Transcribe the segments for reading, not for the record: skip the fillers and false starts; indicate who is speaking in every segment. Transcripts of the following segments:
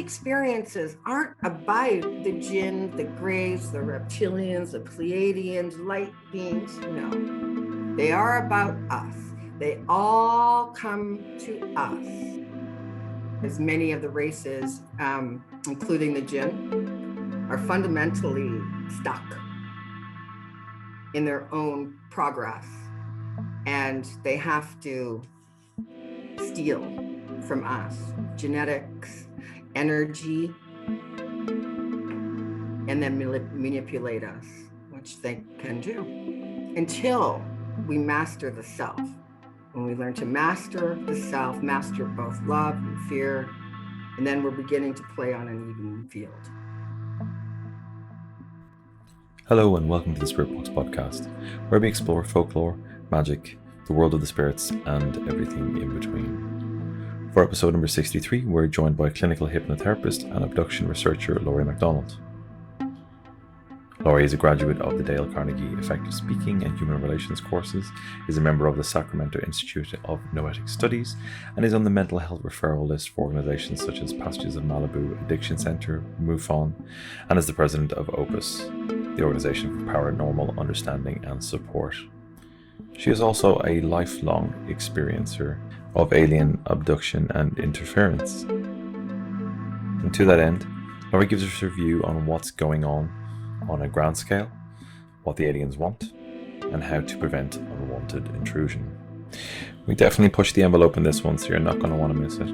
Speaker 1: experiences aren't about the jinn, the grays, the reptilians, the Pleiadians, light beings. No, they are about us. They all come to us. As many of the races, including the jinn, are fundamentally stuck in their own progress, and they have to steal from us genetics, energy, and then manipulate us, which they can do until we master the self. When we learn to master the self, master both love and fear, and then we're beginning to play on an even field.
Speaker 2: Hello and welcome to the Spirit Box podcast, where we explore folklore, magic, the world of the spirits, and everything in between. For episode number 63, we're joined by clinical hypnotherapist and abduction researcher Laurie McDonald. Laurie is a graduate of the Dale Carnegie Effective Speaking and Human Relations courses, is a member of the Sacramento Institute of Noetic Studies, and is on the mental health referral list for organizations such as Passages of Malibu, Addiction Center, MUFON, and is the president of OPUS, the Organization for Paranormal Understanding and Support. She is also a lifelong experiencer of alien abduction and interference. And to that end, Laurie gives us her view on what's going on a grand scale, what the aliens want, and how to prevent unwanted intrusion. We definitely push the envelope in this one, so you're not going to want to miss it.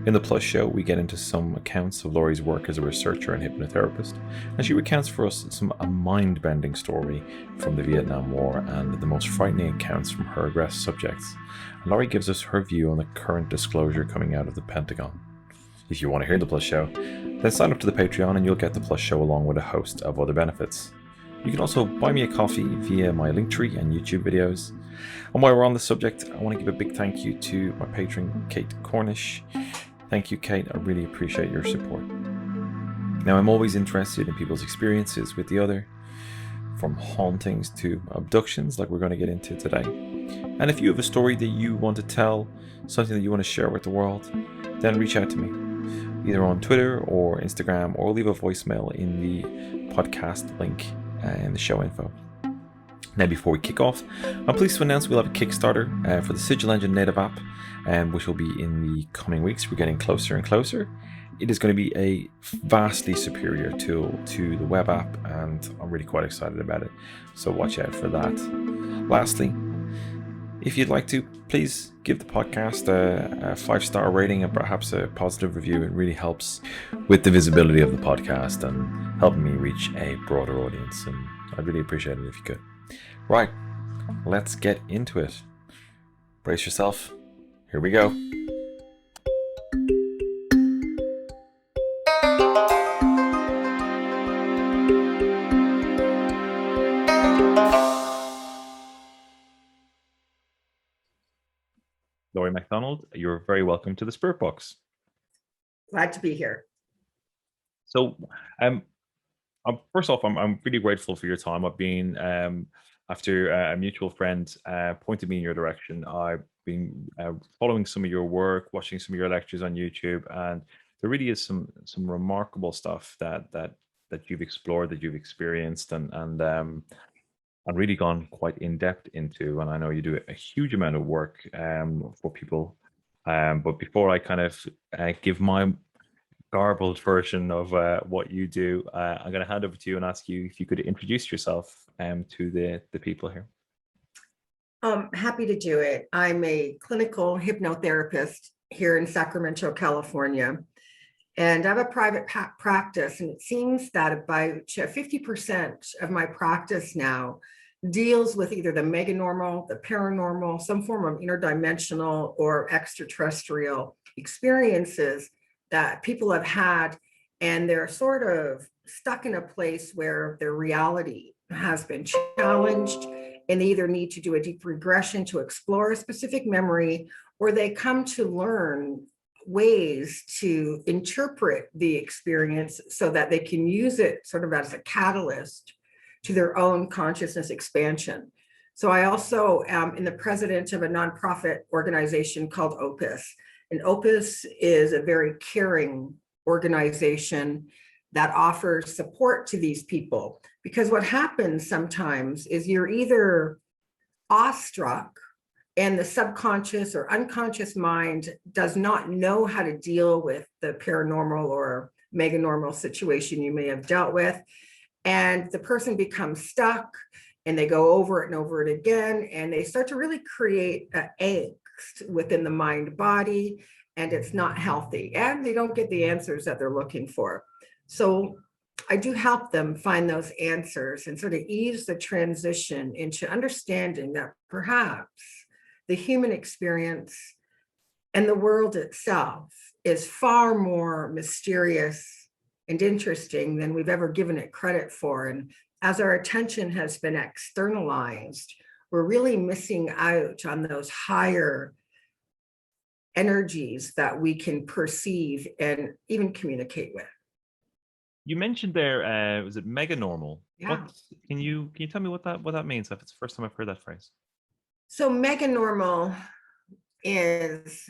Speaker 2: In the Plus show, we get into some accounts of Laurie's work as a researcher and hypnotherapist, and she recounts for us a mind-bending story from the Vietnam War and the most frightening accounts from her regressed subjects. And Laurie gives us her view on the current disclosure coming out of the Pentagon. If you want to hear the Plus show, then sign up to the Patreon and you'll get the Plus show along with a host of other benefits. You can also buy me a coffee via my Linktree and YouTube videos. And while we're on the subject, I want to give a big thank you to my patron, Kate Cornish. Thank you, Kate. I really appreciate your support. Now, I'm always interested in people's experiences with the other, from hauntings to abductions, like we're going to get into today. And if you have a story that you want to tell, something that you want to share with the world, then reach out to me, either on Twitter or Instagram, or leave a voicemail in the podcast link in the show info. Now, before we kick off, I'm pleased to announce we'll have a Kickstarter for the Sigil Engine native app, which will be in the coming weeks. We're getting closer and closer. It is going to be a vastly superior tool to the web app, and I'm really quite excited about it, so watch out for that. Lastly, if you'd like to, please give the podcast a 5-star rating and perhaps a positive review. It really helps with the visibility of the podcast and helping me reach a broader audience, and I'd really appreciate it if you could. Right, let's get into it. Brace yourself. Here we go. Laurie McDonald, you're very welcome to the Spirit Box.
Speaker 1: Glad to be here.
Speaker 2: So, first off, I'm really grateful for your time. I've been, after a mutual friend pointed me in your direction, I've been following some of your work, watching some of your lectures on YouTube, and there really is some remarkable stuff that you've explored, that you've experienced, and really gone quite in depth into. And I know you do a huge amount of work for people. But before I kind of give my garbled version of what you do, I'm going to hand over to you and ask you if you could introduce yourself to the people here.
Speaker 1: Happy to do it. I'm a clinical hypnotherapist here in Sacramento, California, and I have a private practice, and it seems that about 50% of my practice now deals with either the meganormal, the paranormal, some form of interdimensional or extraterrestrial experiences that people have had, and they're sort of stuck in a place where their reality has been challenged, and they either need to do a deep regression to explore a specific memory, or they come to learn ways to interpret the experience so that they can use it sort of as a catalyst to their own consciousness expansion. So I also am the president of a nonprofit organization called OPUS. And OPUS is a very caring organization that offers support to these people. Because what happens sometimes is you're either awestruck and the subconscious or unconscious mind does not know how to deal with the paranormal or meganormal situation you may have dealt with. And the person becomes stuck and they go over it and over it again. And they start to really create angst within the mind body, and it's not healthy. And they don't get the answers that they're looking for. So I do help them find those answers and sort of ease the transition into understanding that perhaps the human experience and the world itself is far more mysterious and interesting than we've ever given it credit for. And as our attention has been externalized, we're really missing out on those higher energies that we can perceive and even communicate with.
Speaker 2: You mentioned there, was it Meganormal?
Speaker 1: Yeah.
Speaker 2: Can you tell me what that means? If it's the first time I've heard that phrase.
Speaker 1: So Meganormal is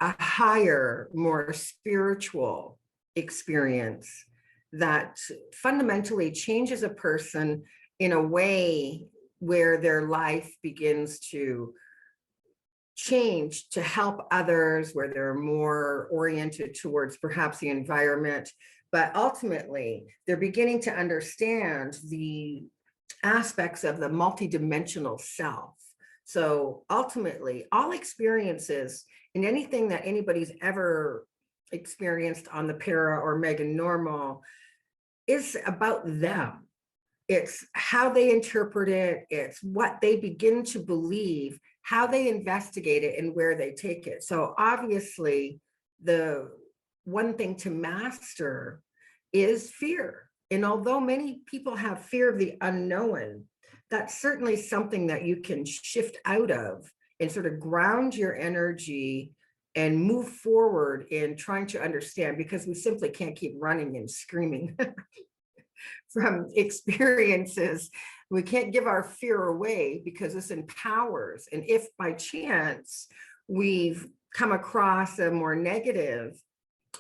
Speaker 1: a higher, more spiritual experience that fundamentally changes a person in a way where their life begins to change to help others, where they're more oriented towards perhaps the environment. But ultimately, they're beginning to understand the aspects of the multidimensional self. So ultimately, all experiences and anything that anybody's ever experienced on the para or meganormal is about them. It's how they interpret it. It's what they begin to believe, how they investigate it, and where they take it. So obviously, the one thing to master is fear. And although many people have fear of the unknown, that's certainly something that you can shift out of and sort of ground your energy and move forward in trying to understand, because we simply can't keep running and screaming from experiences. We can't give our fear away because this empowers. And if by chance we've come across a more negative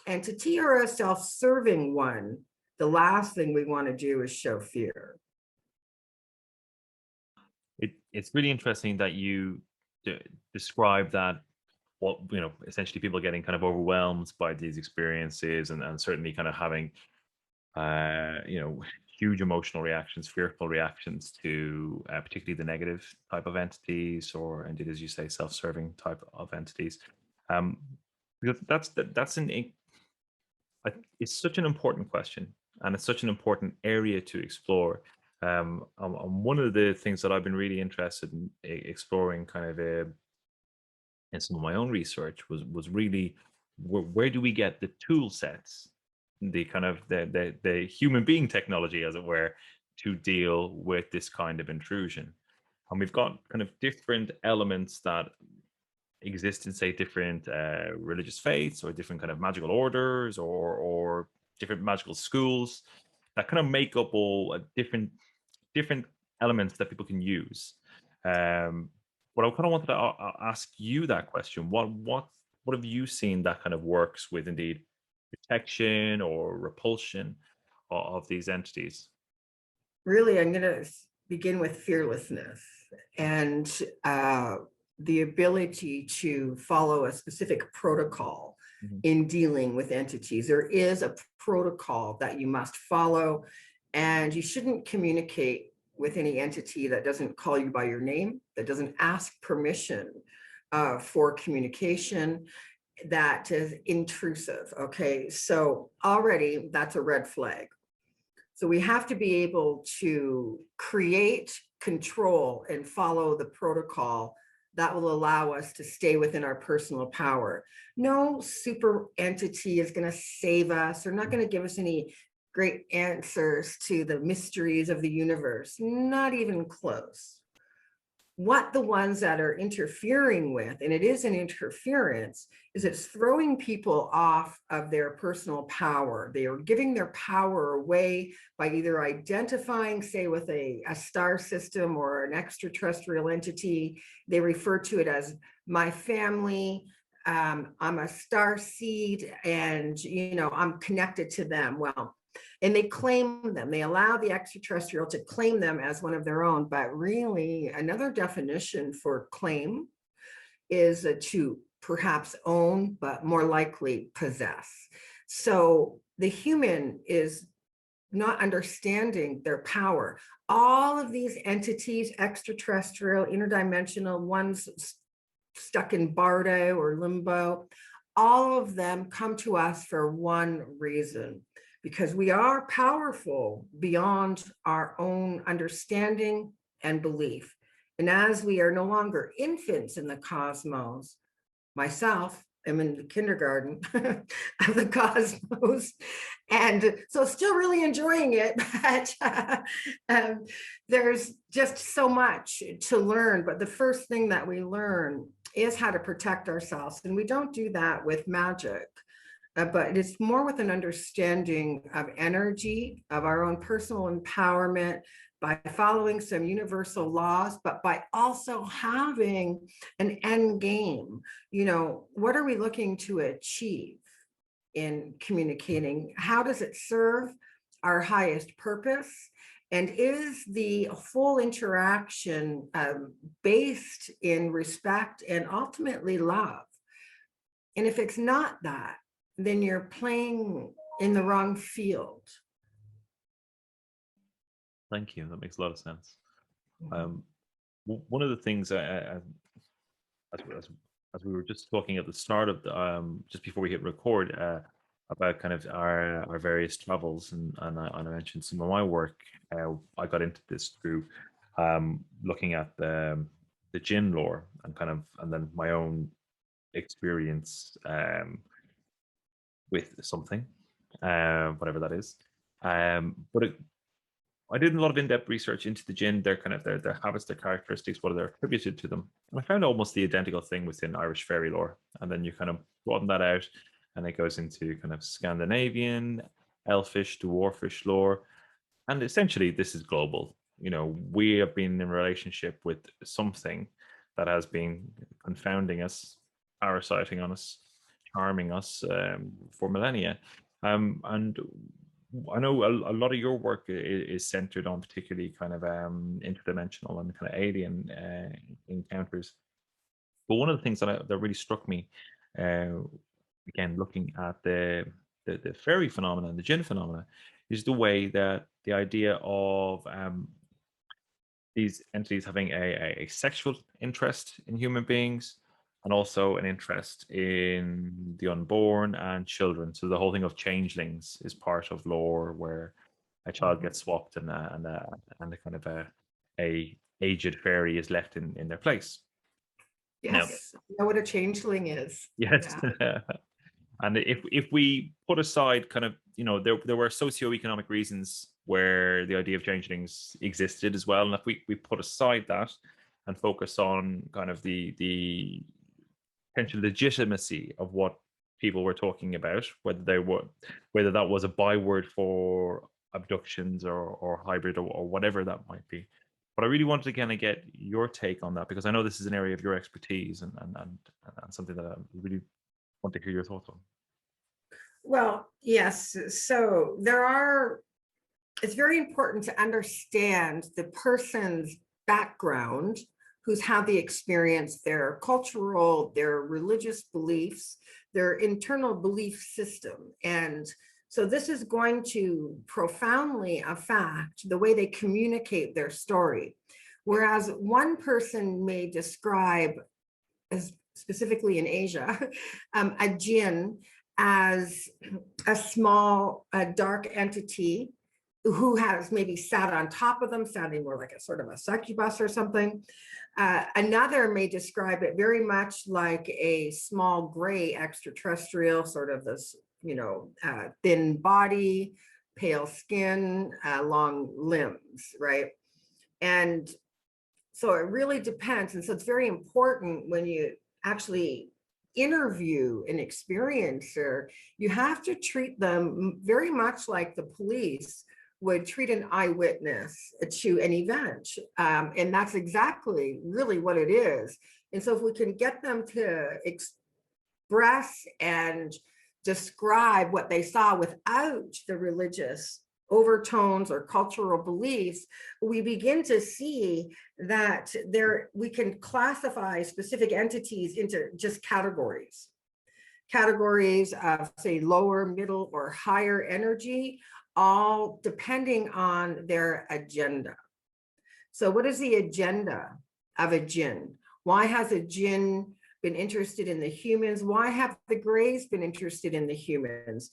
Speaker 1: entity or a self-serving one, the last thing we want to do is show fear.
Speaker 2: It's really interesting that you describe that, what, essentially people getting kind of overwhelmed by these experiences and certainly kind of having huge emotional reactions, fearful reactions to particularly the negative type of entities, or indeed, as you say, self-serving type of entities. Because it's such an important question, and it's such an important area to explore. And one of the things that I've been really interested in exploring kind of in some of my own research was really where do we get the tool sets, the kind of the human being technology, as it were, to deal with this kind of intrusion. And we've got kind of different elements that exist in, say, different religious faiths or different kind of magical orders or different magical schools that kind of make up all different elements that people can use. But I kind of wanted to ask you that question. What have you seen that kind of works with, indeed, protection or repulsion of these entities?
Speaker 1: Really, I'm going to begin with fearlessness and the ability to follow a specific protocol in dealing with entities. There is a protocol that you must follow, and you shouldn't communicate with any entity that doesn't call you by your name, that doesn't ask permission for communication, that is intrusive. Okay, so already that's a red flag. So we have to be able to create, control, and follow the protocol that will allow us to stay within our personal power. No super entity is going to save us. They're not going to give us any great answers to the mysteries of the universe, not even close. What the ones that are interfering with, and it is an interference, is it's throwing people off of their personal power. They are giving their power away by either identifying, say, with a star system or an extraterrestrial entity. They refer to it as my family, I'm a star seed and, I'm connected to them. Well, and they claim them, they allow the extraterrestrial to claim them as one of their own. But really, another definition for claim is to perhaps own, but more likely possess. So the human is not understanding their power. All of these entities, extraterrestrial, interdimensional, ones stuck in bardo or limbo, all of them come to us for one reason, because we are powerful beyond our own understanding and belief. And as we are no longer infants in the cosmos, myself, I'm in the kindergarten of the cosmos, and so still really enjoying it, but there's just so much to learn. But the first thing that we learn is how to protect ourselves, and we don't do that with magic, but it's more with an understanding of energy, of our own personal empowerment, by following some universal laws, but by also having an end game. What are we looking to achieve in communicating? How does it serve our highest purpose? And is the full interaction based in respect and ultimately love? And if it's not that, then you're playing in the wrong field.
Speaker 2: Thank you. That makes a lot of sense. One of the things as we were just talking at the start of the just before we hit record about kind of our various travels, and I mentioned some of my work. I got into this through looking at the jinn lore and then my own experience with something, whatever that is. But I did a lot of in-depth research into the jinn, their habits, their characteristics, what are attributed to them. And I found almost the identical thing within Irish fairy lore. And then you kind of broaden that out, and it goes into kind of Scandinavian, elfish, dwarfish lore. And essentially, this is global. We have been in relationship with something that has been confounding us, parasiting on us, charming us for millennia. And I know a lot of your work is centered on particularly kind of interdimensional and kind of alien encounters. But one of the things that really struck me, again, looking at the fairy phenomena and the jinn phenomena, is the way that the idea of these entities having a sexual interest in human beings, and also an interest in the unborn and children. So the whole thing of changelings is part of lore, where a child gets swapped and a kind of a aged fairy is left in their place.
Speaker 1: Yes, I know what a changeling is.
Speaker 2: Yes. Yeah. And if we put aside kind of, there were socioeconomic reasons where the idea of changelings existed as well. And if we put aside that and focus on kind of the potential legitimacy of what people were talking about, whether that was a byword for abductions or hybrid or whatever that might be. But I really wanted to kind of get your take on that, because I know this is an area of your expertise and something that I really want to hear your thoughts on.
Speaker 1: Well, yes. So it's very important to understand the person's background, who's had the experience, their cultural, their religious beliefs, their internal belief system. And so this is going to profoundly affect the way they communicate their story. Whereas one person may describe, as specifically in Asia, a jinn as a small, dark entity who has maybe sat on top of them, sounding more like a sort of a succubus or something. Another may describe it very much like a small gray extraterrestrial, sort of this, thin body, pale skin, long limbs, right? And so it really depends. And so it's very important when you actually interview an experiencer, you have to treat them very much like the police would treat an eyewitness to an event. And that's exactly really what it is. And so if we can get them to express and describe what they saw without the religious overtones or cultural beliefs, we begin to see that we can classify specific entities into just categories of, say, lower, middle, or higher energy, all depending on their agenda. So what is the agenda of a jinn? Why has a jinn been interested in the humans? Why have the Greys been interested in the humans?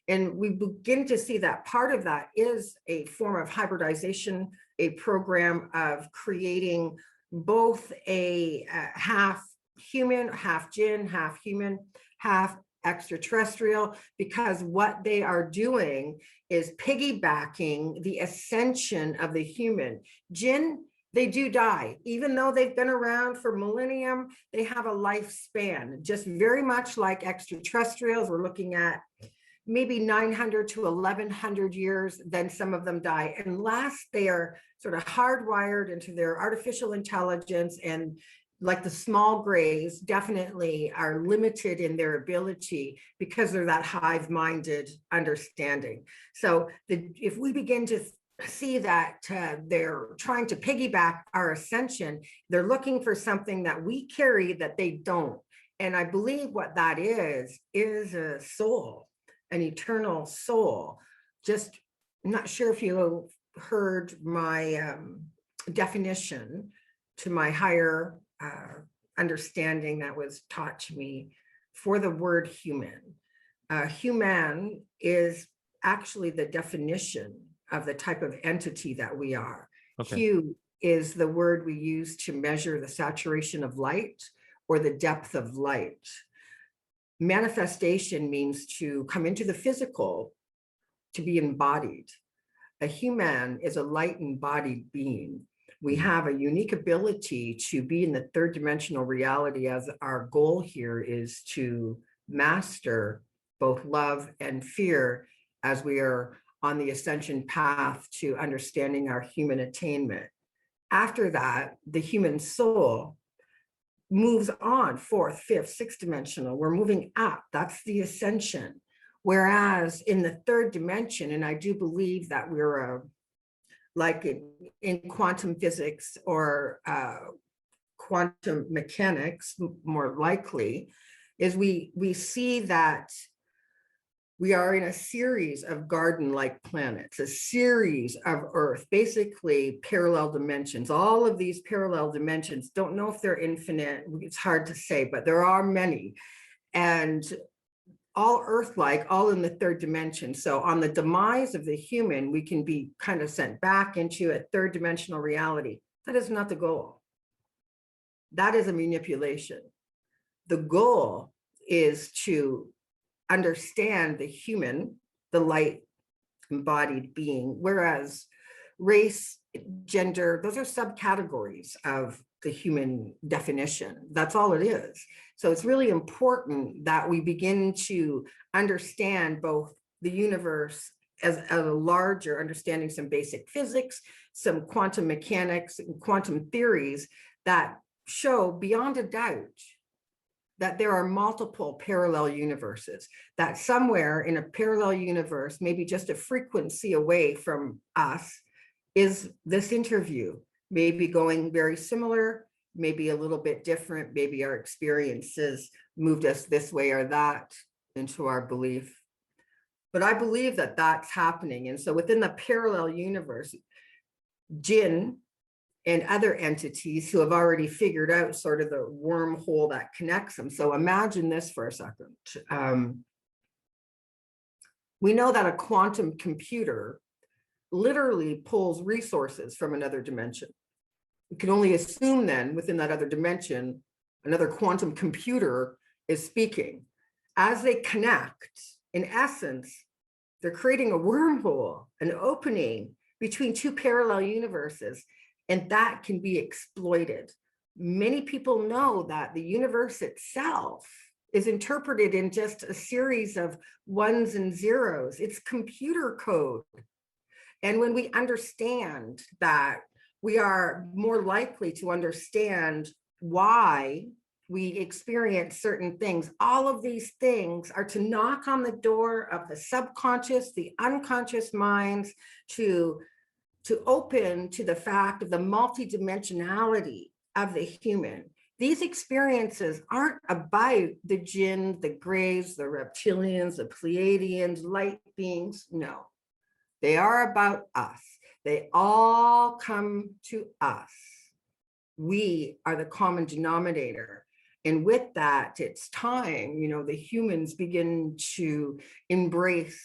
Speaker 1: And we begin to see that part of that is a form of hybridization, a program of creating both a half human, half jinn, half human, half extraterrestrial, because what they are doing is piggybacking the ascension of the human. Jinn, they do die. Even though they've been around for millennium, they have a lifespan, just very much like extraterrestrials. We're looking at maybe 900 to 1100 years, then some of them die, unless they are sort of hardwired into their artificial intelligence, and like the small Greys definitely are limited in their ability because they're that hive-minded understanding. So if we begin to see that they're trying to piggyback our ascension, they're looking for something that we carry that they don't. And I believe what that is a soul, an eternal soul. Just, I'm not sure if you heard my definition to my higher understanding that was taught to me for the word human. Human is actually the definition of the type of entity that we are.
Speaker 2: Okay.
Speaker 1: Hue is the word we use to measure the saturation of light or the depth of light. Manifestation means to come into the physical, to be embodied. A human is a light embodied being. We have a unique ability to be in the third dimensional reality, as our goal here is to master both love and fear as we are on the ascension path to understanding our human attainment. After that, the human soul moves on, fourth, fifth, sixth dimensional. We're moving up. That's the ascension. Whereas in the third dimension, and I do believe that we're like in quantum physics or quantum mechanics, more likely, is we see that we are in a series of garden-like planets, a series of Earth, basically parallel dimensions. All of these parallel dimensions, don't know if they're infinite, it's hard to say, but there are many. And all Earth-like, all in the third dimension. So on the demise of the human, we can be kind of sent back into a third dimensional reality. That is not the goal. That is a manipulation. The goal is to understand the human, the light embodied being, whereas race, gender, those are subcategories of the human definition. That's all it is. So it's really important that we begin to understand both the universe as a larger, understanding some basic physics, some quantum mechanics, and quantum theories that show beyond a doubt that there are multiple parallel universes, that somewhere in a parallel universe, maybe just a frequency away from us, is this interview, maybe going very similar, maybe a little bit different, maybe our experiences moved us this way or that into our belief. But I believe that that's happening. And so within the parallel universe, jinn and other entities who have already figured out sort of the wormhole that connects them. So imagine this for a second. We know that a quantum computer literally pulls resources from another dimension. We can only assume then within that other dimension, another quantum computer is speaking. As they connect, in essence, they're creating a wormhole, an opening between two parallel universes, and that can be exploited. Many people know that the universe itself is interpreted in just a series of ones and zeros. It's computer code. And when we understand that, we are more likely to understand why we experience certain things. All of these things are to knock on the door of the subconscious, the unconscious minds, to open to the fact of the multidimensionality of the human. These experiences aren't about the jinn, the grays, the reptilians, the Pleiadians, light beings. No, they are about us. They all come to us. We are the common denominator. And with that, it's time, the humans begin to embrace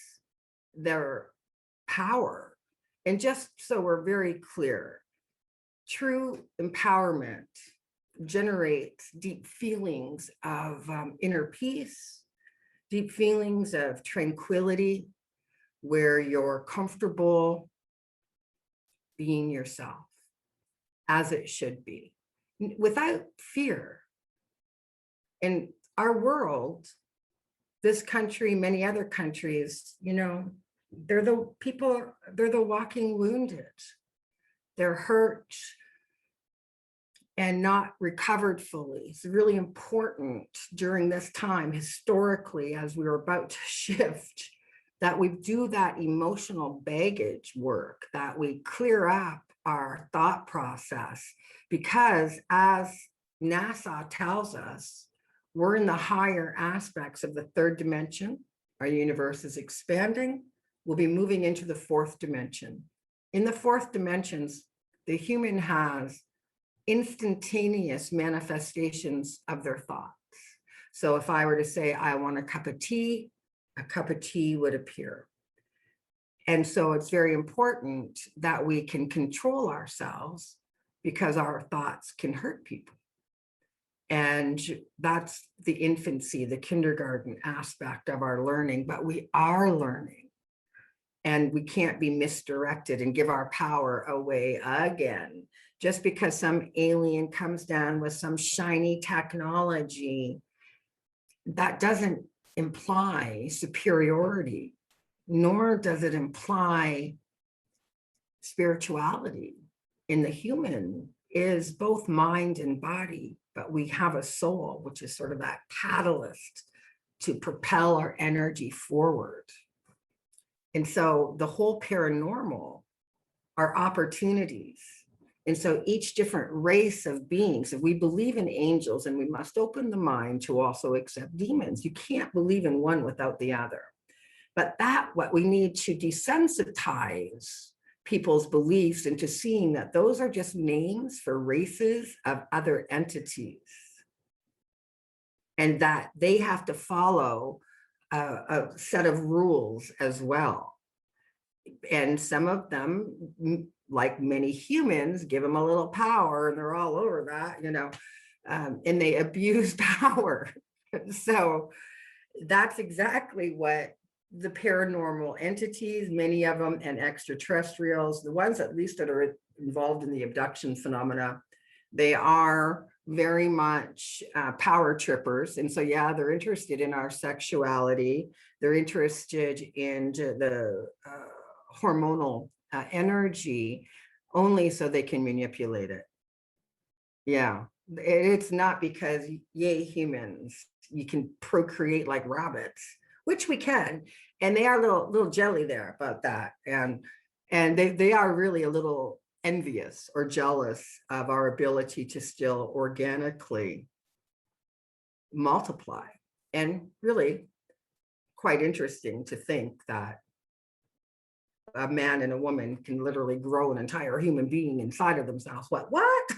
Speaker 1: their power. And just so we're very clear, true empowerment generates deep feelings of inner peace, deep feelings of tranquility, where you're comfortable being yourself as it should be, without fear. In our world, this country, many other countries, they're the walking wounded. They're hurt and not recovered fully. It's really important during this time, historically, as we were about to shift, that we do that emotional baggage work, that we clear up our thought process, because as NASA tells us, we're in the higher aspects of the third dimension. Our universe is expanding. We'll be moving into the fourth dimension. In the fourth dimensions, the human has instantaneous manifestations of their thoughts. So if I were to say, I want a cup of tea would appear. And so it's very important that we can control ourselves, because our thoughts can hurt people. And that's the infancy, the kindergarten aspect of our learning, but we are learning. And we can't be misdirected and give our power away again. Just because some alien comes down with some shiny technology, that doesn't imply superiority, nor does it imply spirituality. In the human is both mind and body, but we have a soul, which is sort of that catalyst to propel our energy forward. And so the whole paranormal are opportunities. And so each different race of beings, if we believe in angels, and we must open the mind to also accept demons. You can't believe in one without the other. But what we need to desensitize people's beliefs into seeing that those are just names for races of other entities, and that they have to follow a set of rules as well. And some of them, like many humans, give them a little power and they're all over that, and they abuse power. So that's exactly what the paranormal entities, many of them, and extraterrestrials, the ones at least that are involved in the abduction phenomena, they are very much power trippers. And so, yeah, they're interested in our sexuality. They're interested in the hormonal energy, only so they can manipulate it. Yeah, it's not because, yay, humans, you can procreate like rabbits, which we can, and they are a little jelly there about that, and they are really a little envious or jealous of our ability to still organically multiply. And really quite interesting to think that a man and a woman can literally grow an entire human being inside of themselves. What?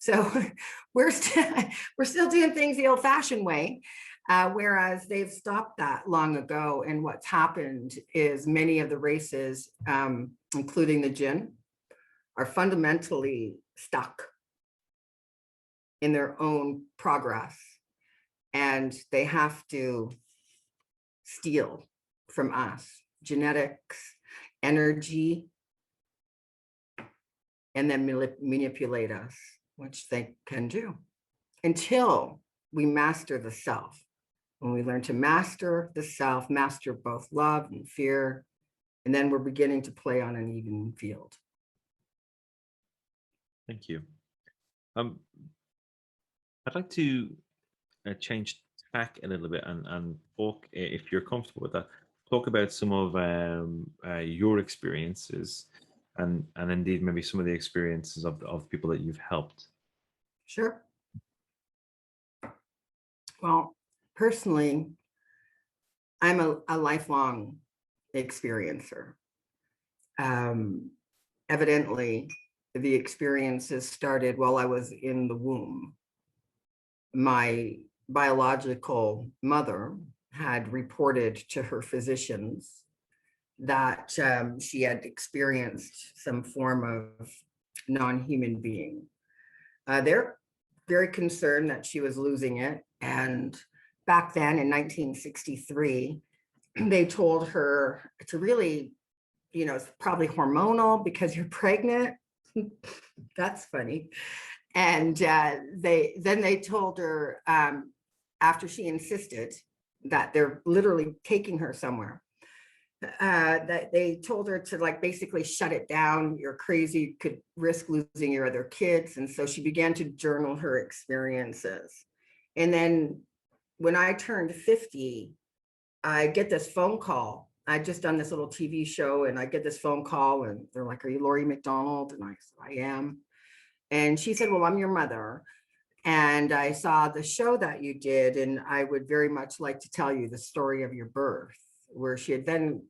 Speaker 1: So we're still doing things the old-fashioned way, whereas they've stopped that long ago. And what's happened is many of the races, including the jinn, are fundamentally stuck in their own progress, and they have to steal from us genetics, energy, and then manipulate us, which they can do until we master the self. When we learn to master the self, master both love and fear, and then we're beginning to play on an even field.
Speaker 2: Thank you.
Speaker 3: I'd like to change tack a little bit and talk, if you're comfortable with that, talk about some of your experiences and indeed maybe some of the experiences of people that you've helped.
Speaker 1: Sure. Well, personally, I'm a lifelong experiencer. Evidently, the experiences started while I was in the womb. My biological mother had reported to her physicians that she had experienced some form of non-human being. They're very concerned that she was losing it. And back then in 1963, they told her to really, it's probably hormonal because you're pregnant. That's funny. And they told her, after she insisted that they're literally taking her somewhere, that they told her to basically shut it down. You're crazy, you could risk losing your other kids. And so she began to journal her experiences. And then when I turned 50, I get this phone call. I just done this little TV show and I get this phone call and they're like, "Are you Laurie McDonald?" And I said, "I am." And she said, "Well, I'm your mother. And I saw the show that you did, and I would very much like to tell you the story of your birth," where she had then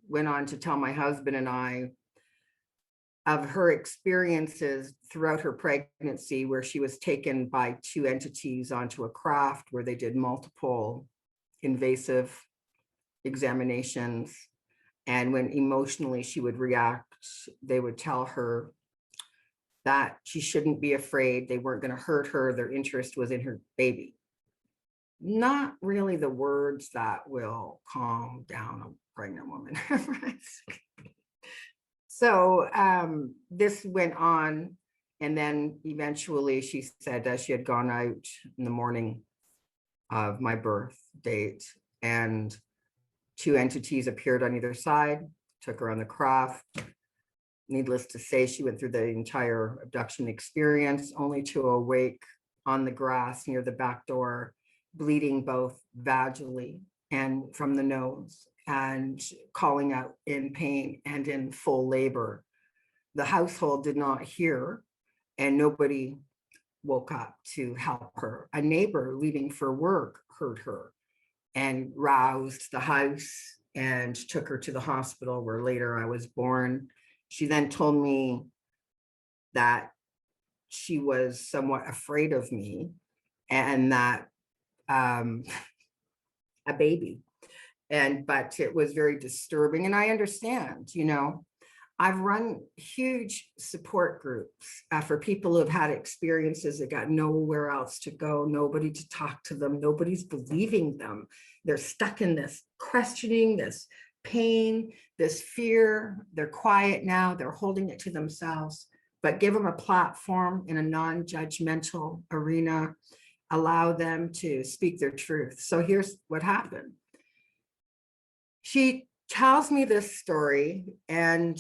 Speaker 1: went on to tell my husband and I of her experiences throughout her pregnancy, where she was taken by two entities onto a craft where they did multiple invasive examinations. And when emotionally she would react, they would tell her that she shouldn't be afraid. They weren't going to hurt her. Their interest was in her baby. Not really the words that will calm down a pregnant woman. So this went on. And then eventually she said that she had gone out in the morning of my birth date and two entities appeared on either side, took her on the craft. Needless to say, she went through the entire abduction experience, only to awake on the grass near the back door, bleeding both vaginally and from the nose, and calling out in pain and in full labor. The household did not hear, and nobody woke up to help her. A neighbor leaving for work heard her and roused the house and took her to the hospital, where later I was born. She then told me that she was somewhat afraid of me and that a baby. But it was very disturbing. And I understand, I've run huge support groups for people who have had experiences that got nowhere else to go, nobody to talk to them, nobody's believing them. They're stuck in this questioning, this pain, this fear. They're quiet now, they're holding it to themselves, but give them a platform in a non-judgmental arena, allow them to speak their truth. So here's what happened. She tells me this story, and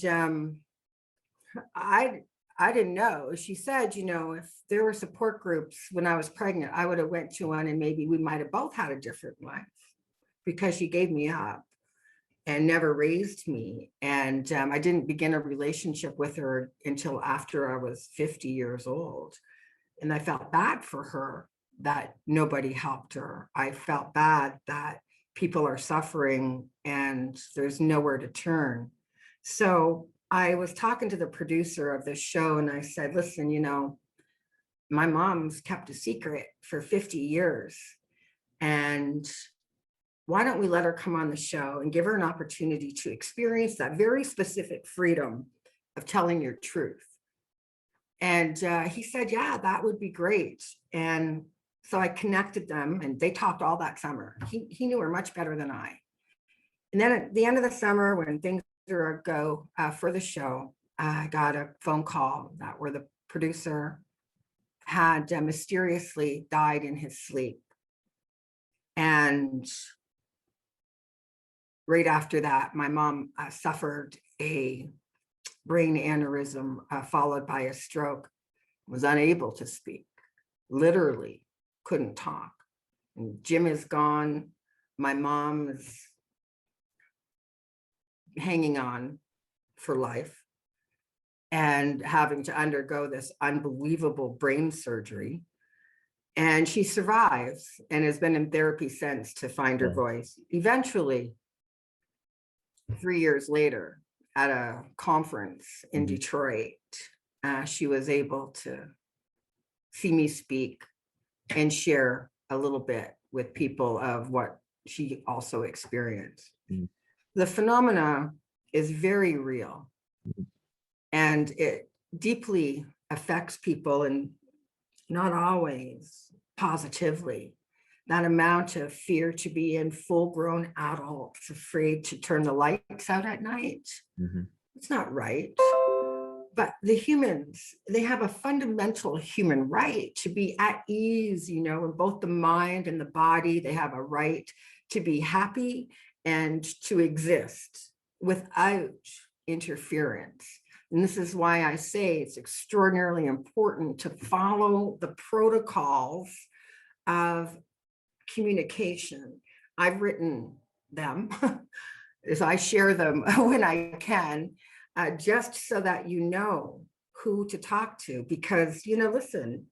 Speaker 1: I didn't know. She said, if there were support groups when I was pregnant, I would have went to one and maybe we might have both had a different life, because she gave me up and never raised me. And I didn't begin a relationship with her until after I was 50 years old. And I felt bad for her that nobody helped her. I felt bad that people are suffering and there's nowhere to turn. So I was talking to the producer of this show and I said, "Listen, my mom's kept a secret for 50 years. And why don't we let her come on the show and give her an opportunity to experience that very specific freedom of telling your truth?" And he said, "Yeah, that would be great." And so I connected them and they talked all that summer. He knew her much better than I. And then at the end of the summer, when things were a go for the show, I got a phone call where the producer had mysteriously died in his sleep. And right after that, my mom suffered a brain aneurysm followed by a stroke, was unable to speak, literally couldn't talk. And Jim is gone. My mom is hanging on for life and having to undergo this unbelievable brain surgery. And she survives and has been in therapy since to find her voice. Eventually, 3 years later, at a conference in Detroit, she was able to see me speak and share a little bit with people of what she also experienced. The phenomena is very real, and it deeply affects people, and not always positively. That amount of fear to be in, full-grown adults afraid to turn the lights out at night. It's not right. But the humans, they have a fundamental human right to be at ease, you know, in both the mind and the body. They have a right to be happy and to exist without interference. And this is why I say it's extraordinarily important to follow the protocols of communication. I've written them as I share them when I can, just so that you know who to talk to. Because, you know, listen,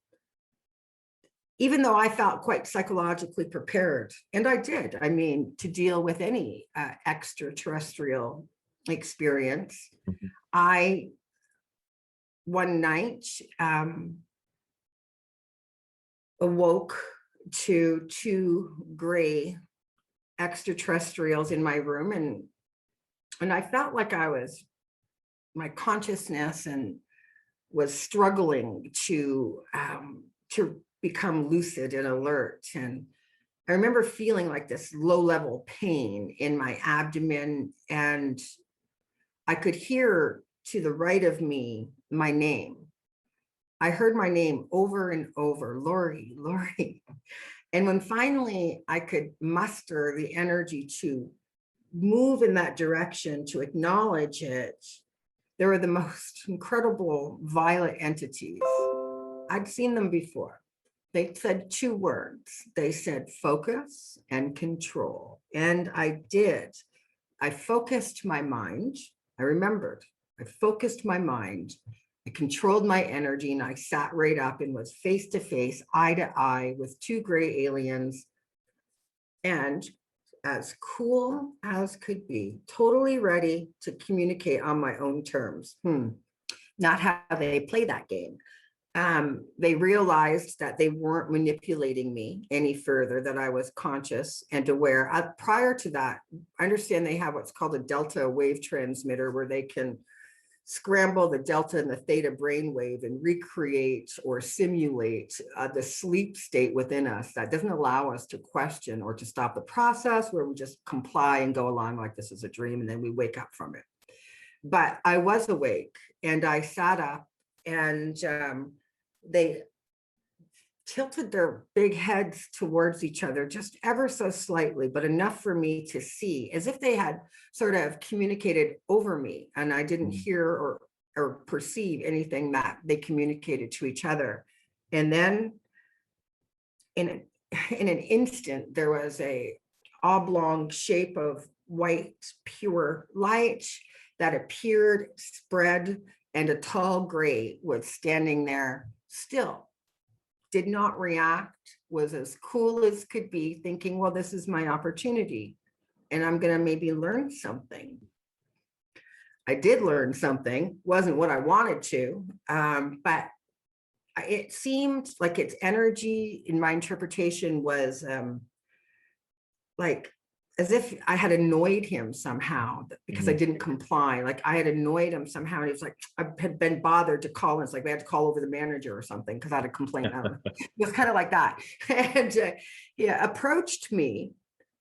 Speaker 1: even though I felt quite psychologically prepared, and I did, I mean, to deal with any extraterrestrial experience, I, one night, awoke to 2 gray extraterrestrials in my room, and I felt like my consciousness and was struggling to become lucid and alert. And I remember feeling like this low-level pain in my abdomen, and I could hear to the right of me my name. I heard my name over and over, Laurie, Laurie. And when finally I could muster the energy to move in that direction, to acknowledge it, there were the most incredible violet entities. I'd seen them before. They said 2 words. They said focus and control. And I did. I focused my mind. I remembered. I focused my mind. I controlled my energy, and I sat right up and was face to face, eye to eye with 2 gray aliens, and as cool as could be, totally ready to communicate on my own terms. Not how they play that game. They realized that they weren't manipulating me any further, that I was conscious and aware. Prior to that, I understand they have what's called a delta wave transmitter, where they can scramble the delta and the theta brainwave and recreate or simulate the sleep state within us. That doesn't allow us to question or to stop the process, where we just comply and go along like this is a dream, and then we wake up from it. But I was awake, and I sat up, and they tilted their big heads towards each other just ever so slightly, but enough for me to see, as if they had sort of communicated over me, and I didn't hear or perceive anything that they communicated to each other. And then in an instant, there was a oblong shape of white, pure light that appeared, spread, and a tall gray was standing there still. Did not react, was as cool as could be, thinking, well, this is my opportunity, and I'm going to maybe learn something. I did learn something, wasn't what I wanted to, but it seemed like its energy, in my interpretation, was like as if I had annoyed him somehow because I didn't comply. Like I had annoyed him somehow. And he was like, I had been bothered to call. And it's like, we had to call over the manager or something because I had a complaint. It was kind of like that. And approached me,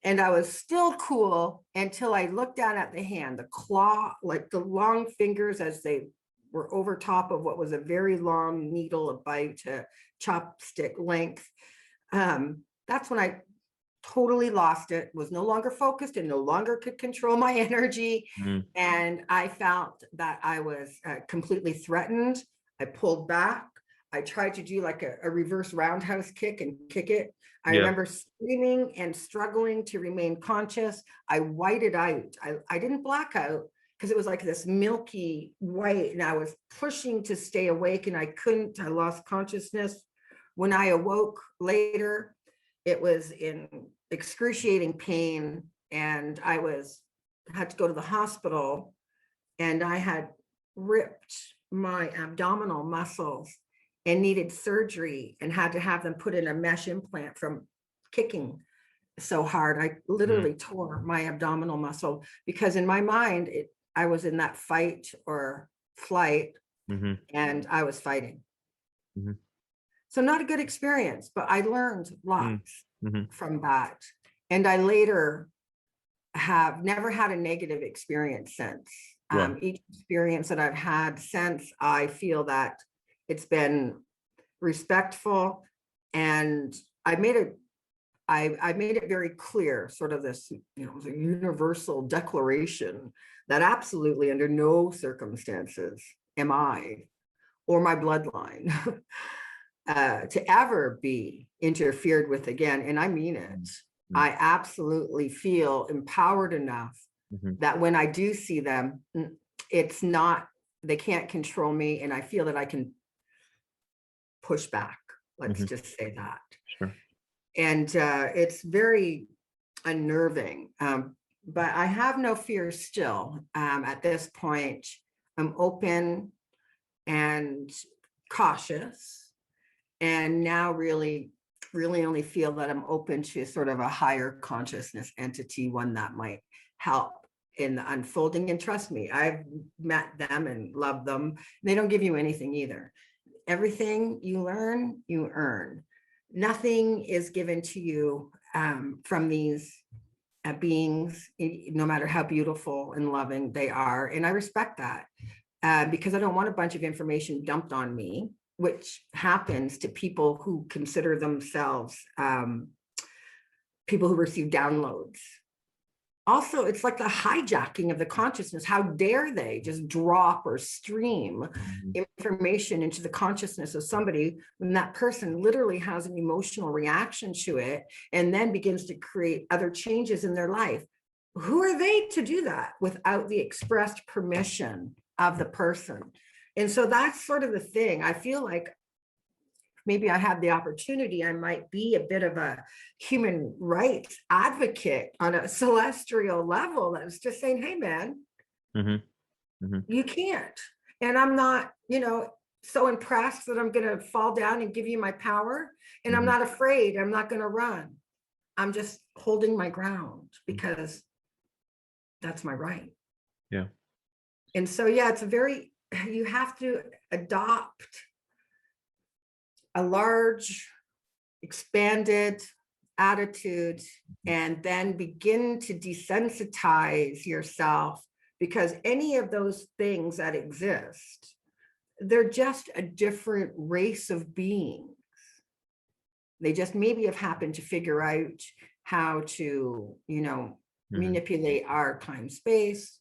Speaker 1: and I was still cool until I looked down at the hand, the claw, like the long fingers as they were over top of what was a very long needle, about chopstick length. That's when I totally lost it, was no longer focused and no longer could control my energy. And I felt that I was completely threatened. I pulled back. I tried to do like a reverse roundhouse kick and kick it. I
Speaker 3: Yeah.
Speaker 1: remember screaming and struggling to remain conscious. I whited out. I didn't black out because it was like this milky white, and I was pushing to stay awake and I couldn't. I lost consciousness. When I awoke later, it was in excruciating pain, and I had to go to the hospital, and I had ripped my abdominal muscles and needed surgery and had to have them put in a mesh implant from kicking so hard. I literally tore my abdominal muscle because in my mind, I was in that fight or flight, and I was fighting. So not a good experience, but I learned lots from that. And I later have never had a negative experience since.
Speaker 3: Right.
Speaker 1: Each experience that I've had since, I feel that it's been respectful, and I made it very clear, sort of this, a universal declaration that absolutely under no circumstances am I or my bloodline to ever be interfered with again. And I mean it. I absolutely feel empowered enough that when I do see them, they can't control me, and I feel that I can push back. Let's just say that.
Speaker 3: Sure.
Speaker 1: And it's very unnerving, but I have no fear still. At this point, I'm open and cautious, and now really only feel that I'm open to sort of a higher consciousness entity, one that might help in the unfolding. And trust me, I've met them and loved them. They don't give you anything either. Everything you learn, you earn. Nothing is given to you from these beings, no matter how beautiful and loving they are. And I respect that because I don't want a bunch of information dumped on me, which happens to people who consider themselves people who receive downloads. Also, it's like the hijacking of the consciousness. How dare they just drop or stream information into the consciousness of somebody when that person literally has an emotional reaction to it and then begins to create other changes in their life? Who are they to do that without the expressed permission of the person? And so that's sort of the thing. I feel like maybe I had the opportunity, I might be a bit of a human rights advocate on a celestial level that's just saying, hey, man, you can't. And I'm not, so impressed that I'm going to fall down and give you my power. And I'm not afraid. I'm not going to run. I'm just holding my ground because that's my right.
Speaker 3: Yeah.
Speaker 1: And so, you have to adopt a large, expanded attitude and then begin to desensitize yourself, because any of those things that exist, they're just a different race of beings. They just maybe have happened to figure out how to, manipulate our time space,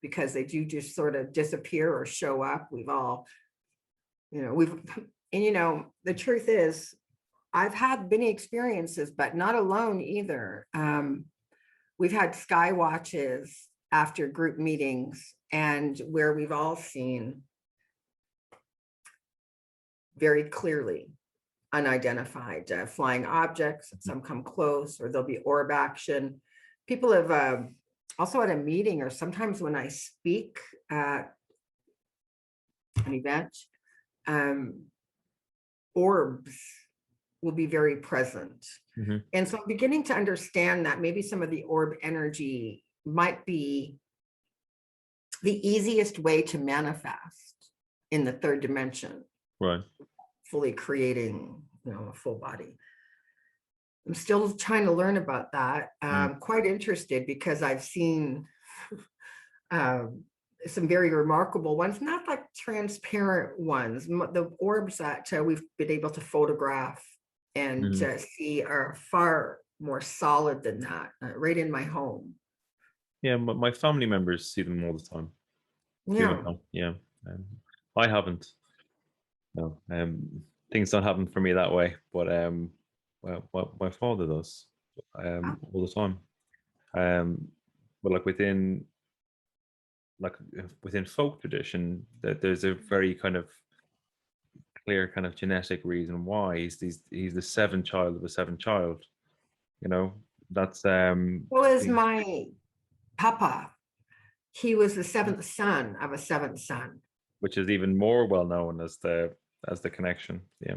Speaker 1: because they do just sort of disappear or show up. We've all, the truth is, I've had many experiences, but not alone either. We've had sky watches after group meetings, and where we've all seen very clearly unidentified flying objects. Some come close, or there'll be orb action. People have also at a meeting, or sometimes when I speak at an event, orbs will be very present. And so I'm beginning to understand that maybe some of the orb energy might be the easiest way to manifest in the third dimension,
Speaker 3: Right.
Speaker 1: fully creating, a full body. I'm still trying to learn about that. I'm quite interested because I've seen some very remarkable ones, not like transparent ones. The orbs that we've been able to photograph and see are far more solid than that, right in my home.
Speaker 3: Yeah, my family members see them all the time.
Speaker 1: Yeah.
Speaker 3: Yeah. I haven't. No, things don't happen for me that way, but well, my father does all the time. But within folk tradition, that there's a very kind of clear kind of genetic reason why he's the seventh child of a seventh child. You know, that's
Speaker 1: Who is my papa? He was the seventh son of a seventh son.
Speaker 3: which is even more well known as the connection. Yeah.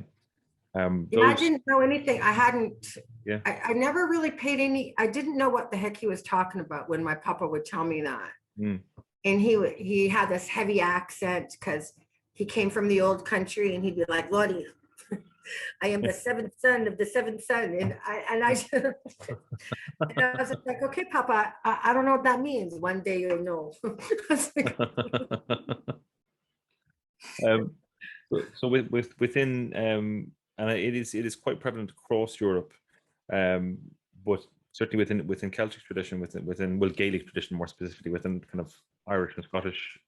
Speaker 1: Yeah, I
Speaker 3: Those
Speaker 1: didn't know anything. I hadn't,
Speaker 3: yeah.
Speaker 1: I never really paid any, I didn't know what the heck he was talking about when my papa would tell me that.
Speaker 3: Mm.
Speaker 1: And he had this heavy accent because he came from the old country, and he'd be like, Lottie, I am the seventh son of the seventh son. And I and I was like, okay, Papa, I don't know what that means. One day you'll know.
Speaker 3: um, so within and it is quite prevalent across Europe, but certainly within Celtic tradition, within well, Gaelic tradition more specifically, within kind of Irish and Scottish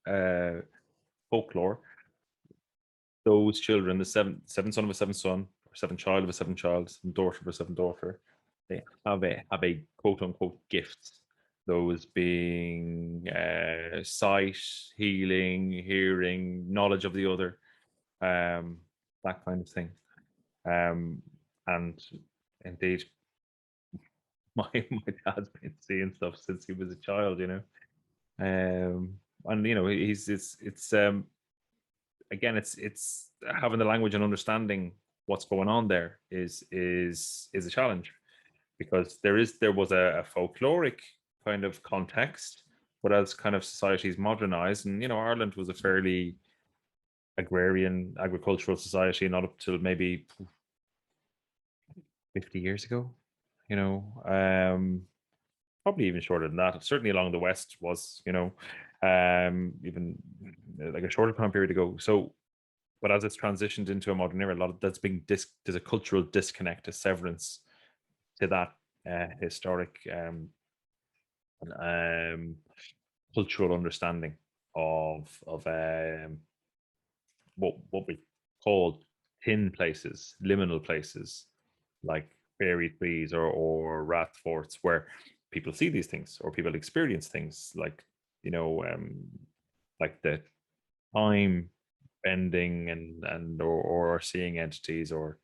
Speaker 3: folklore, those children, the seventh son of a seventh son, or seventh child of a seventh child, seventh daughter of a seventh daughter, they have a quote unquote gift. Those being sight, healing, hearing, knowledge of the other, that kind of thing. And indeed, my dad's been seeing stuff since he was a child, you know. And you know, it's again, it's having the language and understanding what's going on there is a challenge, because there was a folkloric kind of context, but as kind of societies modernized, and you know, Ireland was a fairly agrarian agricultural society not up till maybe 50 years ago, you know, probably even shorter than that. Certainly along the west was, you know, even like a shorter time period ago. So but as it's transitioned into a modern era, a lot of that's being there's a cultural disconnect, a severance to that historic cultural understanding of what we call thin places, liminal places, like fairy trees or rat forts, where people see these things or people experience things like, you know, like the time bending or seeing entities, or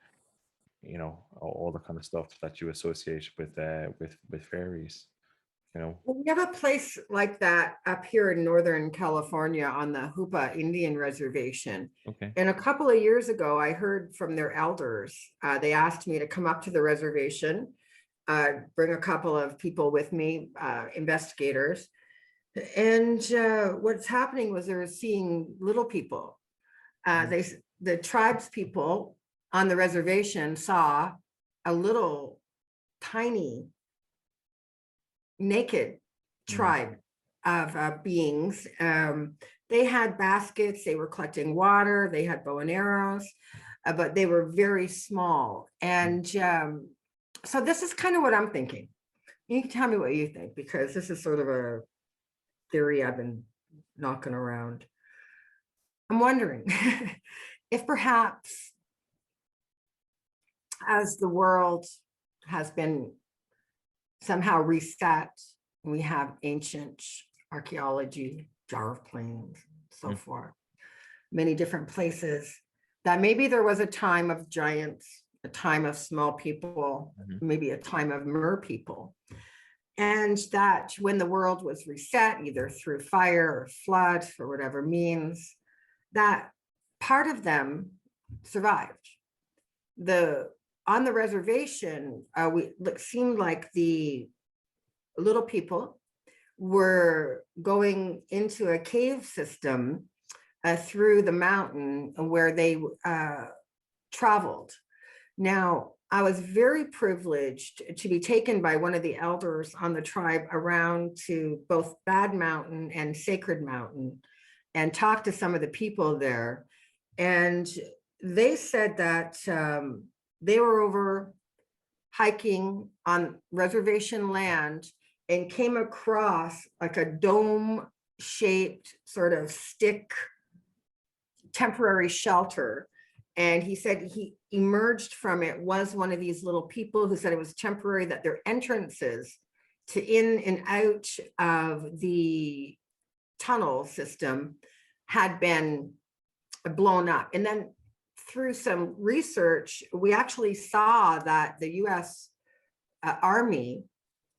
Speaker 3: you know, all the kind of stuff that you associate with fairies, you know.
Speaker 1: We have a place like that up here in Northern California on the Hoopa Indian Reservation.
Speaker 3: Okay.
Speaker 1: And a couple of years ago, I heard from their elders. They asked me to come up to the reservation, bring a couple of people with me, investigators. And what's happening was they're seeing little people. The tribes people on the reservation saw a little tiny naked tribe of beings. They had baskets, they were collecting water, they had bow and arrows, but they were very small. And so this is kind of what I'm thinking. You can tell me what you think, because this is sort of a theory I've been knocking around. I'm wondering if perhaps as the world has been somehow reset, we have ancient archaeology, jar of plains, so forth, many different places, that maybe there was a time of giants, a time of small people, maybe a time of mer people. And that when the world was reset, either through fire or flood, for whatever means, that part of them survived. On the reservation, it seemed like the little people were going into a cave system through the mountain where they traveled. Now, I was very privileged to be taken by one of the elders on the tribe around to both Bad Mountain and Sacred Mountain and talk to some of the people there. And they said that they were over hiking on reservation land and came across like a dome-shaped sort of stick temporary shelter. And he said he emerged from it, was one of these little people who said it was temporary, that their entrances to in and out of the tunnel system had been blown up. And then through some research, we actually saw that the US Army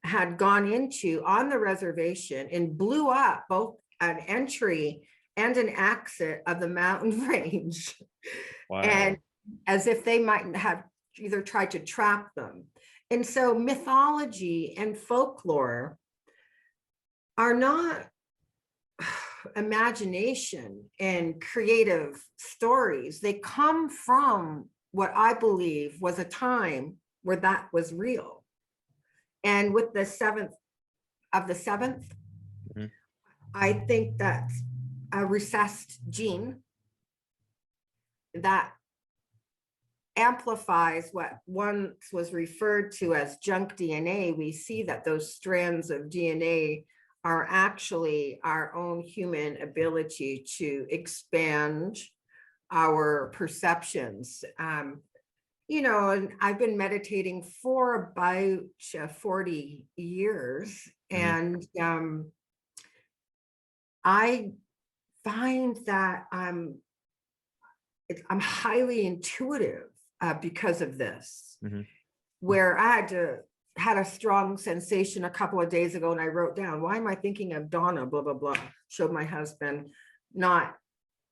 Speaker 1: had gone into on the reservation and blew up both an entry and an exit of the mountain range.
Speaker 3: Wow.
Speaker 1: And as if they might have either tried to trap them. And so mythology and folklore are not imagination and creative stories. They come from what I believe was a time where that was real. And with the 7th of the 7th, I think that's a recessed gene that amplifies what once was referred to as junk DNA. We see that those strands of DNA are actually our own human ability to expand our perceptions. You know, and I've been meditating for about 40 years, and I find that I'm highly intuitive because of this, where I had a strong sensation a couple of days ago, and I wrote down, why am I thinking of Donna, blah, blah, blah, showed my husband. Not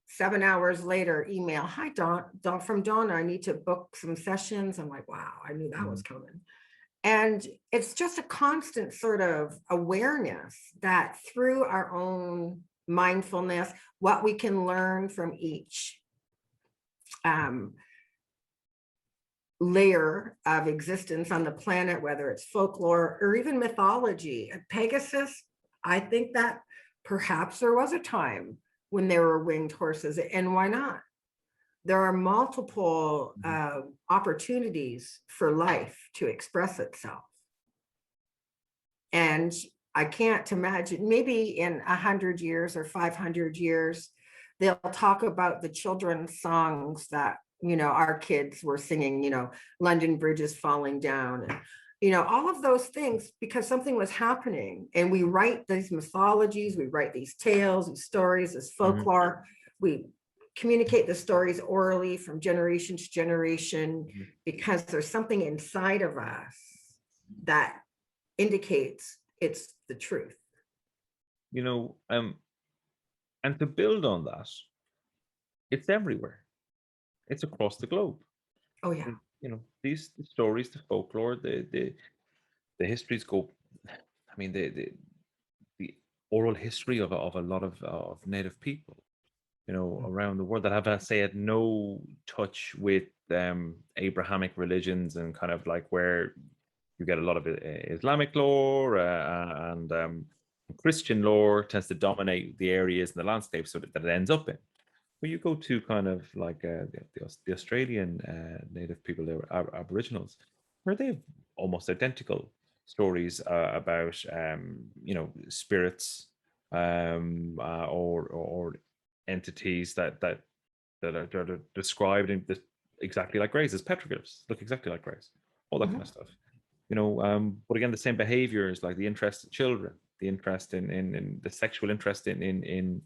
Speaker 1: 7 hours later, email, hi, Don from Donna, I need to book some sessions. I'm like, wow, I knew that was coming. And it's just a constant sort of awareness that through our own mindfulness, what we can learn from each layer of existence on the planet, whether it's folklore or even mythology. Pegasus, I think that perhaps there was a time when there were winged horses, and why not? There are multiple opportunities for life to express itself. And I can't imagine, maybe in 100 years or 500 years, they'll talk about the children's songs that, you know, our kids were singing, you know, London Bridge is falling down, and, you know, all of those things, because something was happening. And we write these mythologies, we write these tales, these stories, this folklore. We communicate the stories orally from generation to generation, because there's something inside of us that indicates it's the truth.
Speaker 3: You know, and to build on that, it's everywhere. It's across the globe.
Speaker 1: Oh yeah.
Speaker 3: And, you know, these stories, the folklore, the histories go. I mean, the oral history of a lot of Native people, you know, around the world that have, say, had no touch with Abrahamic religions, and kind of like where you get a lot of Islamic lore and Christian lore tends to dominate the areas and the landscape, so that it ends up in. When you go to kind of like the Australian Native people, they were Aboriginals, where they have almost identical stories about you know, spirits or entities that are described in exactly like grays, as petroglyphs, look exactly like grays, all that kind of stuff. You know, but again, the same behaviors, like the interest in children, the interest in the sexual interest in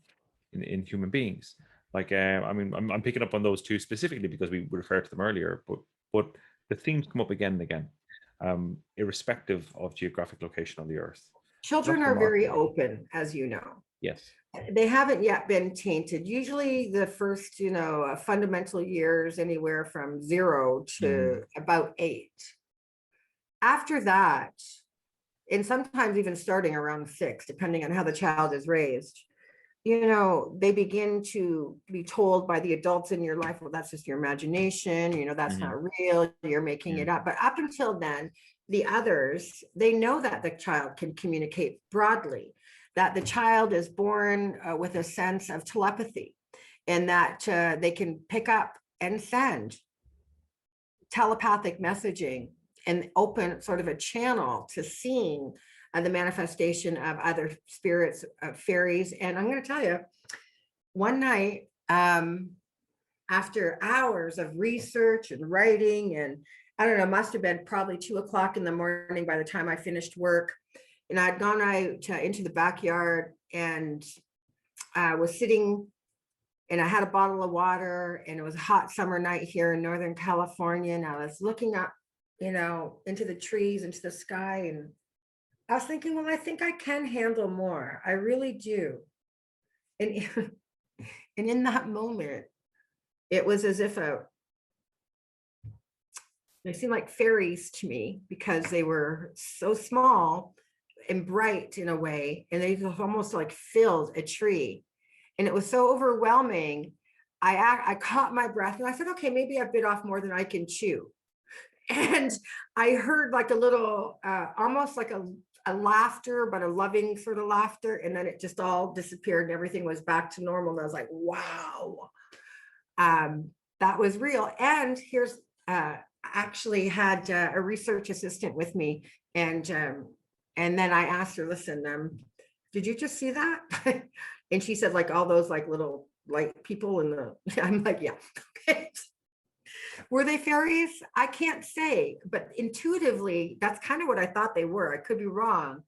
Speaker 3: human beings. Like, I mean, I'm picking up on those two specifically because we referred to them earlier, but the themes come up again and again, irrespective of geographic location on the earth.
Speaker 1: Children are very open, as you know.
Speaker 3: Yes.
Speaker 1: They haven't yet been tainted. Usually the first, you know, fundamental years, anywhere from 0 to about 8. After that, and sometimes even starting around 6, depending on how the child is raised, you know, they begin to be told by the adults in your life, well, that's just your imagination, you know, that's not real, you're making it up. But up until then, the others, they know that the child can communicate broadly, that the child is born with a sense of telepathy, and that they can pick up and send telepathic messaging and open sort of a channel to seeing the manifestation of other spirits, fairies. And I'm going to tell you, one night, I after hours of research and writing, and I don't know, must have been probably 2 o'clock in the morning by the time I finished work. And I'd gone out into the backyard and I was sitting and I had a bottle of water, and it was a hot summer night here in Northern California. And I was looking up, into the trees, into the sky. And I was thinking, well, I think I can handle more. I really do. And, and in that moment, it was as if they seemed like fairies to me, because they were so small and bright in a way. And they just almost like filled a tree. And it was so overwhelming. I caught my breath and I said, okay, maybe I bit off more than I can chew. And I heard like a little, almost like a laughter, but a loving sort of laughter. And then it just all disappeared and everything was back to normal. And I was like, wow, that was real. And here's, actually had a research assistant with me. And then I asked her, listen, did you just see that? And she said, like all those like little light people in the, I'm like, yeah. Okay. Were they fairies? I can't say, but intuitively, that's kind of what I thought they were. I could be wrong,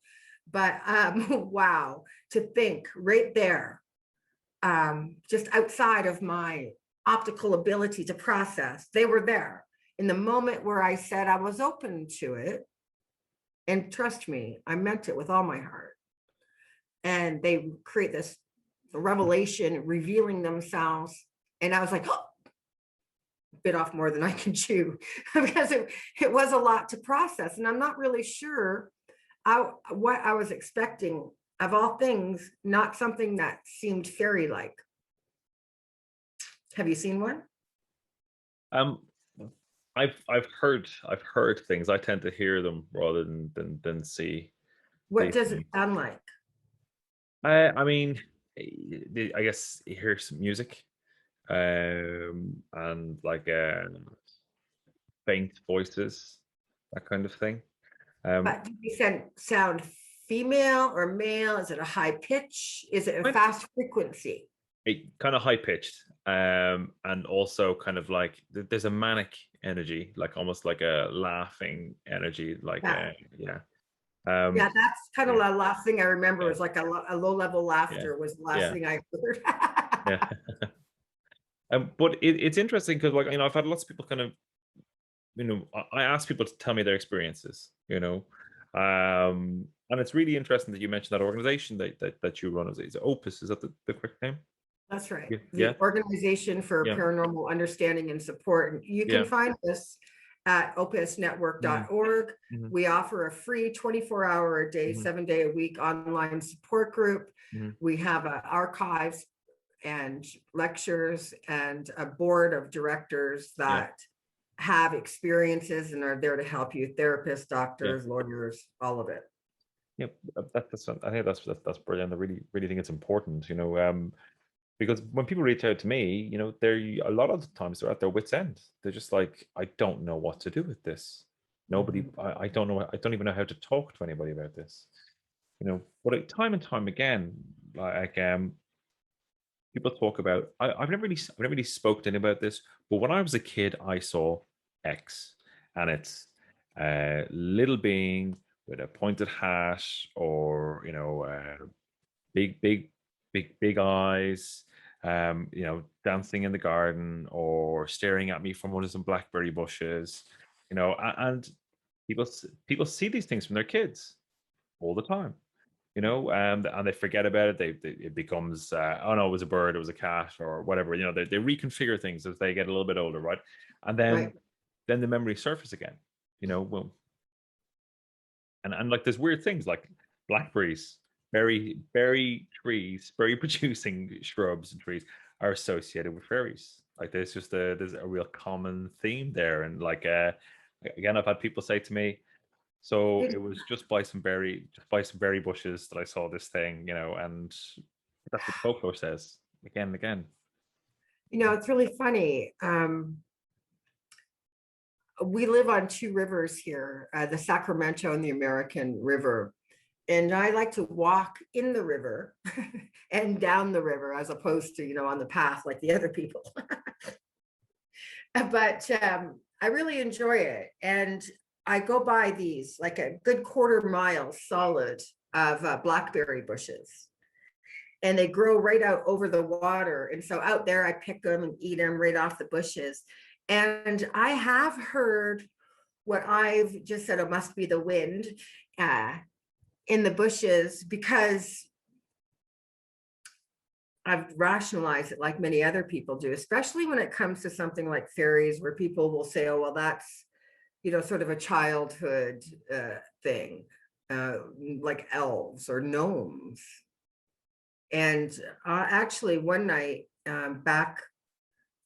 Speaker 1: but wow, to think right there, just outside of my optical ability to process, they were there in the moment where I said I was open to it. And trust me, I meant it with all my heart. And they create this revelation, revealing themselves. And I was like, oh, bit off more than I can chew, because it was a lot to process. And I'm not really sure what I was expecting, of all things, not something that seemed fairy-like. Have you seen one?
Speaker 3: I've heard things. I tend to hear them rather than see.
Speaker 1: What does it sound like?
Speaker 3: I mean, I guess you hear some music, and like faint voices, that kind of thing.
Speaker 1: But do you sound female or male? Is it a high pitch? Is it a fast frequency?
Speaker 3: Kind of high pitched, and also kind of like there's a manic energy, like almost like a laughing energy, like
Speaker 1: yeah. Yeah, that's kind of the last thing I remember. Was like a low level laughter was the last thing I heard.
Speaker 3: Yeah. But it's interesting because, like, I've had lots of people kind of, I ask people to tell me their experiences, and it's really interesting that you mentioned that organization that you run. Is it OPUS? Is that the correct name?
Speaker 1: That's right. The Organization for Paranormal Understanding and Support. You can find us at opusnetwork.org. We offer a free 24-hour-a-day, 7-day-a-week online support group. We have archives and lectures and a board of directors that have experiences and are there to help you, therapists, doctors, lawyers, all of it.
Speaker 3: Yep, I think that's brilliant. I really think it's important, because when people reach out to me, they're a lot of the times they're at their wits' end. They're just like, I don't know what to do with this. Nobody, I don't know. I don't even know how to talk to anybody about this. But time and time again, like people talk about. I've never really spoken to anyone about this. But when I was a kid, I saw X, and it's a little being with a pointed hat, or big eyes, dancing in the garden or staring at me from under some blackberry bushes, and people see these things from their kids all the time, and they forget about it. It becomes, oh no, it was a bird, it was a cat, or whatever. They reconfigure things as they get a little bit older, right? And then the memories surface again, well, and like there's weird things like blackberries. Berry trees, berry producing shrubs and trees are associated with fairies. Like there's a real common theme there. And like again, I've had people say to me, so it was just by some berry bushes that I saw this thing, and that's what folklore says again and again.
Speaker 1: It's really funny. We live on two rivers here, the Sacramento and the American River. And I like to walk in the river and down the river, as opposed to, on the path like the other people. but I really enjoy it. And I go by these like a good quarter-mile solid of blackberry bushes. And they grow right out over the water. And so out there, I pick them and eat them right off the bushes. And I have heard what I've just said, it must be the wind in the bushes, because I've rationalized it like many other people do, especially when it comes to something like fairies, where people will say, oh, well, that's, sort of a childhood thing, like elves or gnomes. And actually one night back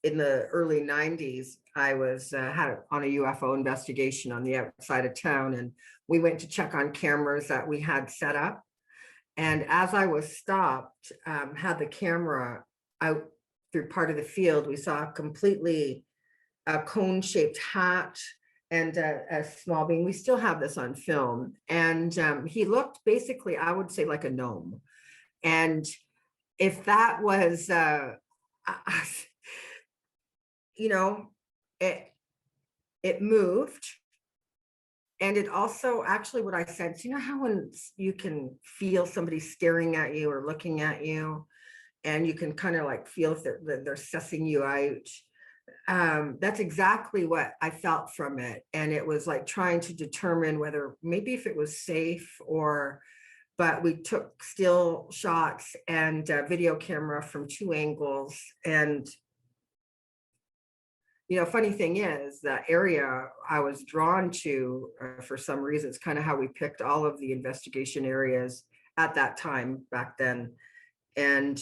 Speaker 1: in the early 90s, I was had on a UFO investigation on the outside of town, and we went to check on cameras that we had set up. And as I was stopped, had the camera out through part of the field, we saw a completely cone-shaped hat and a small being. We still have this on film. And he looked basically, I would say, like a gnome. And if that was, it moved. And it also, actually, what I said, how when you can feel somebody staring at you or looking at you, and you can kind of like feel if they're sussing you out. That's exactly what I felt from it. And it was like trying to determine whether maybe if it was safe but we took still shots and video camera from 2 angles. And funny thing is, the area I was drawn to for some reason, it's kind of how we picked all of the investigation areas at that time back then. And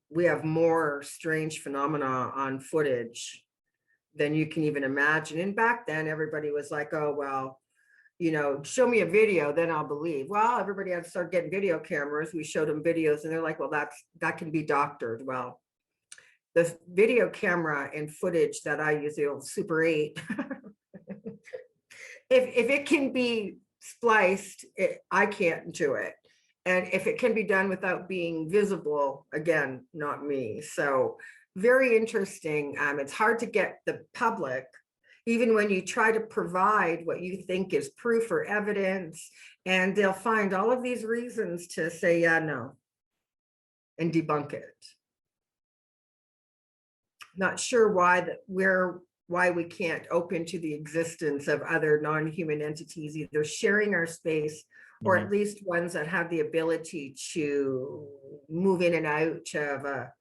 Speaker 1: we have more strange phenomena on footage than you can even imagine. And back then, everybody was like, oh, well, show me a video, then I'll believe. Well, everybody had to start getting video cameras. We showed them videos and they're like, well, that can be doctored. Well, the video camera and footage that I use, the old Super 8, if it can be spliced, I can't do it. And if it can be done without being visible, again, not me. So very interesting. It's hard to get the public, even when you try to provide what you think is proof or evidence, and they'll find all of these reasons to say, yeah, no, and debunk it. Not sure why we can't open to the existence of other non-human entities, either sharing our space or at least ones that have the ability to move in and out of a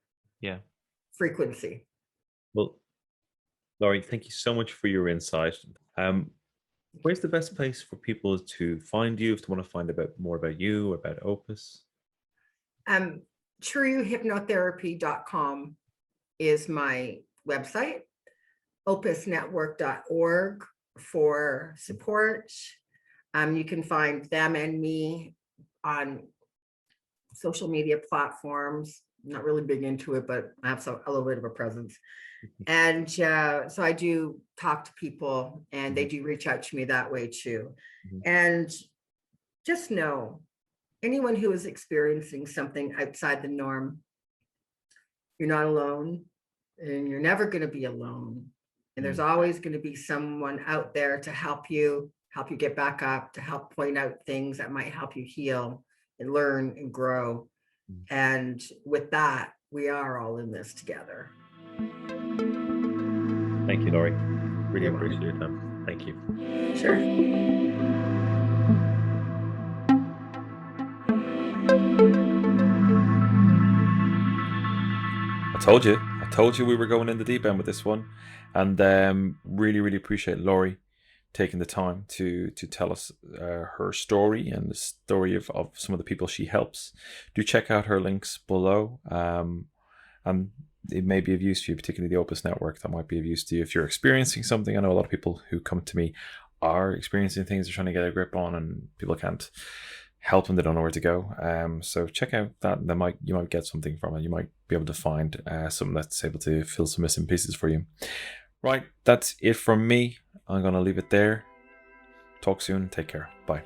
Speaker 1: frequency.
Speaker 3: Well, Laurie, thank you so much for your insight. Where's the best place for people to find you if they want to find more about you, about Opus?
Speaker 1: TrueHypnotherapy.com is my website. opusnetwork.org for support. You can find them and me on social media platforms. I'm not really big into it, but I have a little bit of a presence. And so I do talk to people, and they do reach out to me that way too. And just know, anyone who is experiencing something outside the norm, you're not alone, and you're never going to be alone. And there's always going to be someone out there to help you get back up, to help point out things that might help you heal and learn and grow. And with that, we are all in this together.
Speaker 3: Thank you, Laurie. Really appreciate your time. Thank you.
Speaker 1: Sure.
Speaker 2: I told you we were going in the deep end with this one. And really appreciate Laurie taking the time to tell us her story and the story of some of the people she helps. Do check out her links below. And it may be of use to you, particularly the Opus Network. That might be of use to you if you're experiencing something. I know a lot of people who come to me are experiencing things they're trying to get a grip on, and people can't help them. They don't know where to go. So check out that. You might get something from it. You might be able to find something that's able to fill some missing pieces for you. Right, that's it from me. I'm going to leave it there. Talk soon. Take care. Bye.